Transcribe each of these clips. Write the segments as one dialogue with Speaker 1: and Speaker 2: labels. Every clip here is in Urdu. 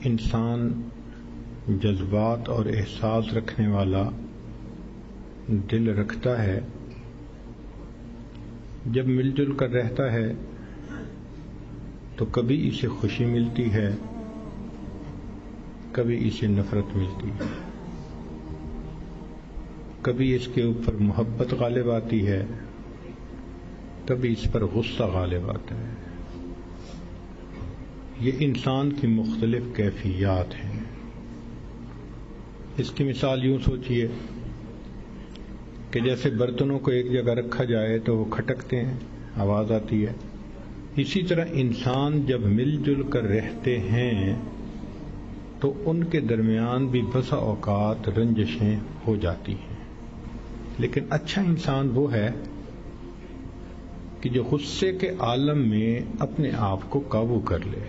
Speaker 1: انسان جذبات اور احساس رکھنے والا دل رکھتا ہے، جب مل جل کر رہتا ہے تو کبھی اسے خوشی ملتی ہے، کبھی اسے نفرت ملتی ہے، کبھی اس کے اوپر محبت غالب آتی ہے، کبھی اس پر غصہ غالب آتا ہے۔ یہ انسان کی مختلف کیفیات ہیں۔ اس کی مثال یوں سوچئے کہ جیسے برتنوں کو ایک جگہ رکھا جائے تو وہ کھٹکتے ہیں، آواز آتی ہے، اسی طرح انسان جب مل جل کر رہتے ہیں تو ان کے درمیان بھی بسا اوقات رنجشیں ہو جاتی ہیں۔ لیکن اچھا انسان وہ ہے کہ جو غصے کے عالم میں اپنے آپ کو قابو کر لے۔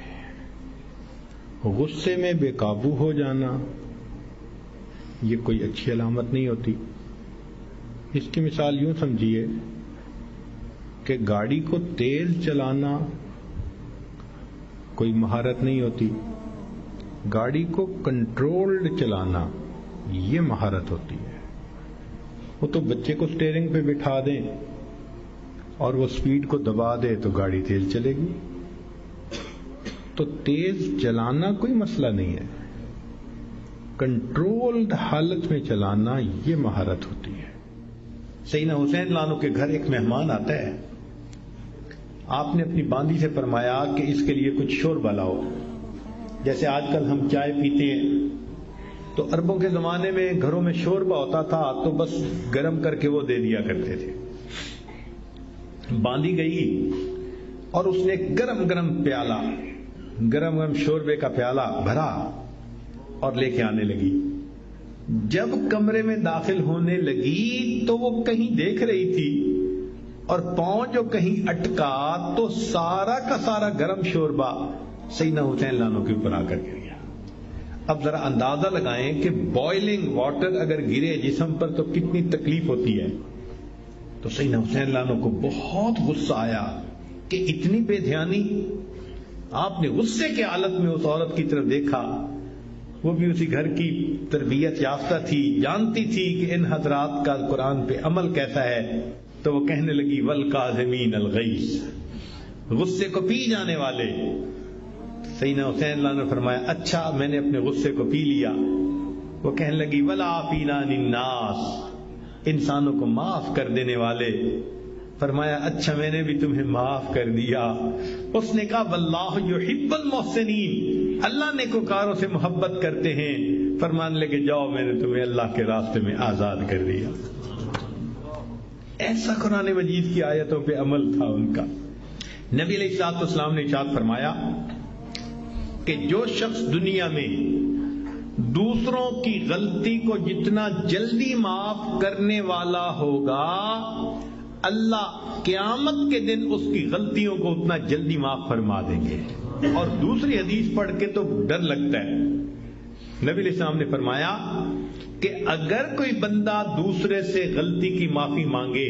Speaker 1: غصے میں بے قابو ہو جانا یہ کوئی اچھی علامت نہیں ہوتی۔ اس کی مثال یوں سمجھیے کہ گاڑی کو تیز چلانا کوئی مہارت نہیں ہوتی، گاڑی کو کنٹرولڈ چلانا یہ مہارت ہوتی ہے۔ وہ تو بچے کو اسٹیئرنگ پہ بٹھا دیں اور وہ سپیڈ کو دبا دے تو گاڑی تیز چلے گی۔ تو تیز چلانا کوئی مسئلہ نہیں ہے، کنٹرولڈ حالت میں چلانا یہ مہارت ہوتی ہے۔
Speaker 2: سیدنا حسین لانو کے گھر ایک مہمان آتا ہے، آپ نے اپنی باندی سے فرمایا کہ اس کے لیے کچھ شوربہ لاؤ۔ جیسے آج کل ہم چائے پیتے ہیں تو عربوں کے زمانے میں گھروں میں شوربہ ہوتا تھا تو بس گرم کر کے وہ دے دیا کرتے تھے۔ باندی گئی اور اس نے گرم گرم شوربے کا پیالہ بھرا اور لے کے آنے لگی۔ جب کمرے میں داخل ہونے لگی تو وہ کہیں دیکھ رہی تھی اور پاؤں جو کہیں اٹکا تو سارا کا سارا گرم شوربہ سیدنا حسین لانو کے اوپر آ کر گر گیا۔ اب ذرا اندازہ لگائیں کہ بوائلنگ واٹر اگر گرے جسم پر تو کتنی تکلیف ہوتی ہے۔ تو سیدنا حسین لانو کو بہت غصہ آیا کہ اتنی بے دھیانی۔ آپ نے غصے کے حالت میں اس عورت کی طرف دیکھا، وہ بھی اسی گھر کی تربیت یافتہ تھی، جانتی تھی کہ ان حضرات کا قرآن پہ عمل کیسا ہے، تو وہ کہنے لگی والکاظمین الغیظ، غصے کو پی جانے والے۔ سیدنا حسین اللہ نے فرمایا اچھا میں نے اپنے غصے کو پی لیا۔ وہ کہنے لگی والعافین عن الناس، انسانوں کو معاف کر دینے والے۔ فرمایا اچھا میں نے بھی تمہیں معاف کر دیا۔ اس نے کہا واللہ یحب المحسنین، اللہ نیکوکاروں سے محبت کرتے ہیں۔ فرمان لگے جاؤ میں نے تمہیں اللہ کے راستے میں آزاد کر دیا۔ ایسا قرآن مجید کی آیتوں پہ عمل تھا ان کا۔ نبی علیہ الصلوۃ والسلام نے ارشاد فرمایا کہ جو شخص دنیا میں دوسروں کی غلطی کو جتنا جلدی معاف کرنے والا ہوگا، اللہ قیامت کے دن اس کی غلطیوں کو اتنا جلدی معاف فرما دیں گے۔ اور دوسری حدیث پڑھ کے تو ڈر لگتا ہے۔ نبی علیہ السلام نے فرمایا کہ اگر کوئی بندہ دوسرے سے غلطی کی معافی مانگے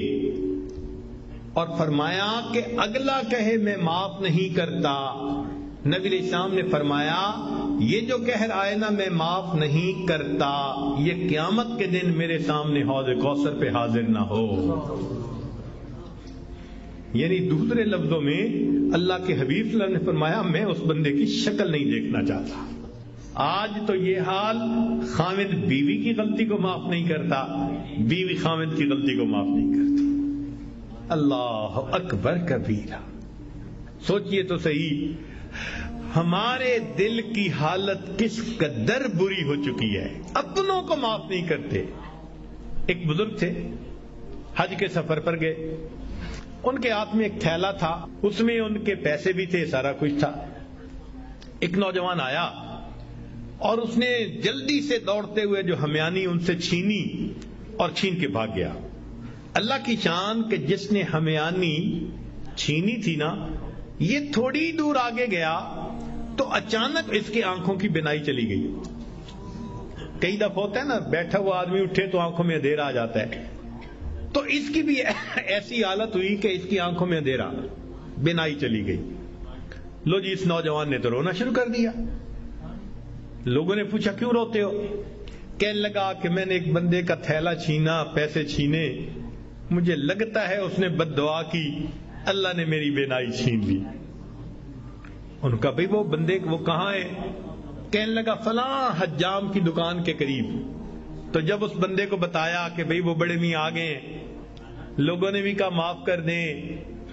Speaker 2: اور فرمایا کہ اگلا کہے میں معاف نہیں کرتا، نبی علیہ السلام نے فرمایا یہ جو کہہ رہا ہے نا میں معاف نہیں کرتا، یہ قیامت کے دن میرے سامنے حوض کوثر پہ حاضر نہ ہو۔ یعنی دوسرے لفظوں میں اللہ کے حبیب صلی اللہ علیہ وسلم نے فرمایا میں اس بندے کی شکل نہیں دیکھنا چاہتا۔ آج تو یہ حال، خاوند بیوی کی غلطی کو معاف نہیں کرتا، بیوی خاوند کی غلطی کو معاف نہیں کرتی۔ اللہ اکبر کبیرہ۔ سوچئے تو صحیح ہمارے دل کی حالت کس قدر بری ہو چکی ہے، اپنوں کو معاف نہیں کرتے۔ ایک بزرگ تھے، حج کے سفر پر گئے، ان کے ہاتھ میں ایک تھیلا تھا، اس میں ان کے پیسے بھی تھے، سارا کچھ تھا۔ ایک نوجوان آیا اور اس نے جلدی سے دوڑتے ہوئے جو ہمیانی ان سے چھینی اور چھین کے بھاگ گیا۔ اللہ کی شان کہ جس نے ہمیانی چھینی تھی نا، یہ تھوڑی دور آگے گیا تو اچانک اس کی آنکھوں کی بینائی چلی گئی۔ کئی دفعہ ہوتا ہے نا بیٹھا ہوا آدمی اٹھے تو آنکھوں میں اندھیرا آ جاتا ہے، تو اس کی بھی ایسی حالت ہوئی کہ اس کی آنکھوں میں اندھیرا، بینائی چلی گئی۔ لو جی اس نوجوان نے تو رونا شروع کر دیا۔ لوگوں نے پوچھا کیوں روتے ہو؟ کہنے لگا کہ میں نے ایک بندے کا تھیلا چھینا، پیسے چھینے، مجھے لگتا ہے اس نے بد دعا کی، اللہ نے میری بینائی چھین لی۔ ان کا بھئی وہ بندے وہ کہاں ہے؟ کہنے لگا فلاں حجام کی دکان کے قریب۔ تو جب اس بندے کو بتایا کہ بھئی وہ بڑے میاں آ گئے، لوگوں نے بھی کہا معاف کر دیں،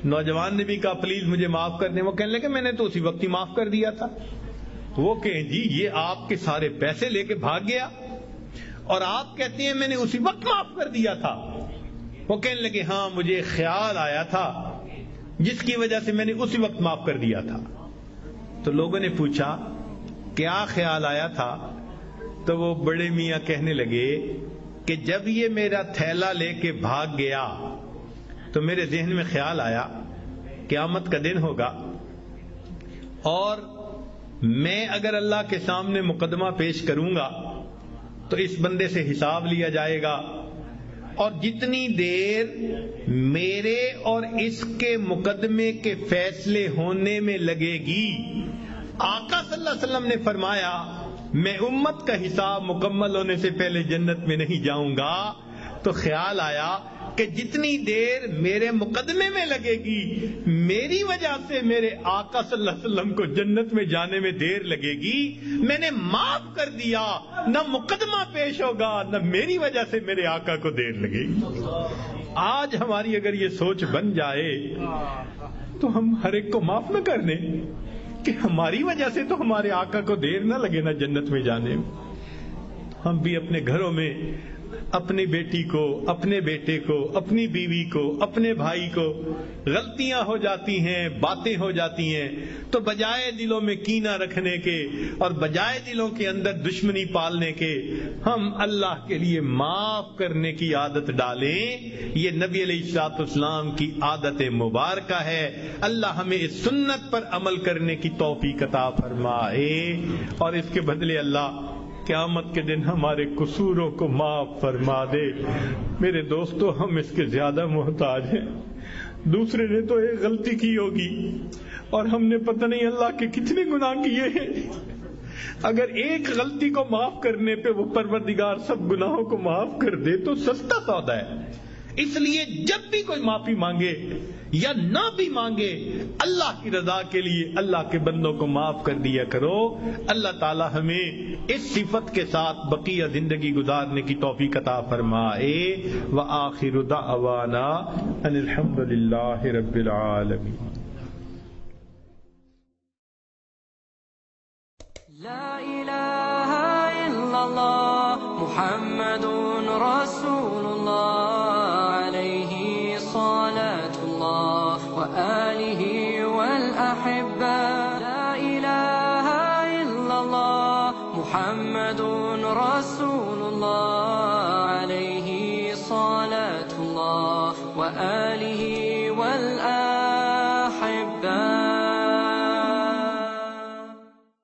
Speaker 2: نوجوان نے بھی کہا پلیز مجھے معاف کر دیں، وہ کہنے لگے میں نے تو اسی وقت ہی معاف کر دیا تھا۔ وہ کہیں جی یہ آپ کے سارے پیسے لے کے بھاگ گیا اور آپ کہتے ہیں میں نے اسی وقت معاف کر دیا تھا۔ وہ کہنے لگے ہاں مجھے خیال آیا تھا جس کی وجہ سے میں نے اسی وقت معاف کر دیا تھا۔ تو لوگوں نے پوچھا کیا خیال آیا تھا؟ تو وہ بڑے میاں کہنے لگے کہ جب یہ میرا تھیلا لے کے بھاگ گیا تو میرے ذہن میں خیال آیا قیامت کا دن ہوگا اور میں اگر اللہ کے سامنے مقدمہ پیش کروں گا تو اس بندے سے حساب لیا جائے گا، اور جتنی دیر میرے اور اس کے مقدمے کے فیصلے ہونے میں لگے گی، آقا صلی اللہ علیہ وسلم نے فرمایا میں امت کا حساب مکمل ہونے سے پہلے جنت میں نہیں جاؤں گا۔ تو خیال آیا کہ جتنی دیر میرے مقدمے میں لگے گی، میری وجہ سے میرے آقا صلی اللہ علیہ وسلم کو جنت میں جانے میں دیر لگے گی، میں نے معاف کر دیا، نہ مقدمہ پیش ہوگا نہ میری وجہ سے میرے آقا کو دیر لگے گی۔ آج ہماری اگر یہ سوچ بن جائے تو ہم ہر ایک کو معاف نہ کر دیں کہ ہماری وجہ سے تو ہمارے آقا کو دیر نہ لگے نا جنت میں جانے میں۔ ہم بھی اپنے گھروں میں اپنی بیٹی کو، اپنے بیٹے کو، اپنی بیوی کو، اپنے بھائی کو غلطیاں ہو جاتی ہیں، باتیں ہو جاتی ہیں، تو بجائے دلوں میں کینہ رکھنے کے اور بجائے دلوں کے اندر دشمنی پالنے کے، ہم اللہ کے لیے معاف کرنے کی عادت ڈالیں۔ یہ نبی علیہ الصلوۃ والسلام کی عادت مبارکہ ہے۔ اللہ ہمیں اس سنت پر عمل کرنے کی توفیق عطا فرمائے، اور اس کے بدلے اللہ قیامت کے دن ہمارے قصوروں کو معاف فرما دے۔ میرے دوستو ہم اس کے زیادہ محتاج ہیں۔ دوسرے نے تو ایک غلطی کی ہوگی اور ہم نے پتہ نہیں اللہ کے کتنے گناہ کیے ہیں۔ اگر ایک غلطی کو معاف کرنے پہ وہ پروردگار سب گناہوں کو معاف کر دے تو سستا سودا ہے۔ اس لیے جب بھی کوئی معافی مانگے یا نہ بھی مانگے، اللہ کی رضا کے لیے اللہ کے بندوں کو معاف کر دیا کرو۔ اللہ تعالی ہمیں اس صفت کے ساتھ بقیہ زندگی گزارنے کی توفیق عطا فرمائے۔ وآخر دعوانا ان الحمد للہ رب العالمین۔
Speaker 3: لا الہ الا اللہ محمد رسول اللہ علیہ صلاة اللہ وآلہ والأحبہ۔ لا الہ الا اللہ محمد رسول اللہ علیہ صلاة اللہ وآلہ والأحبہ۔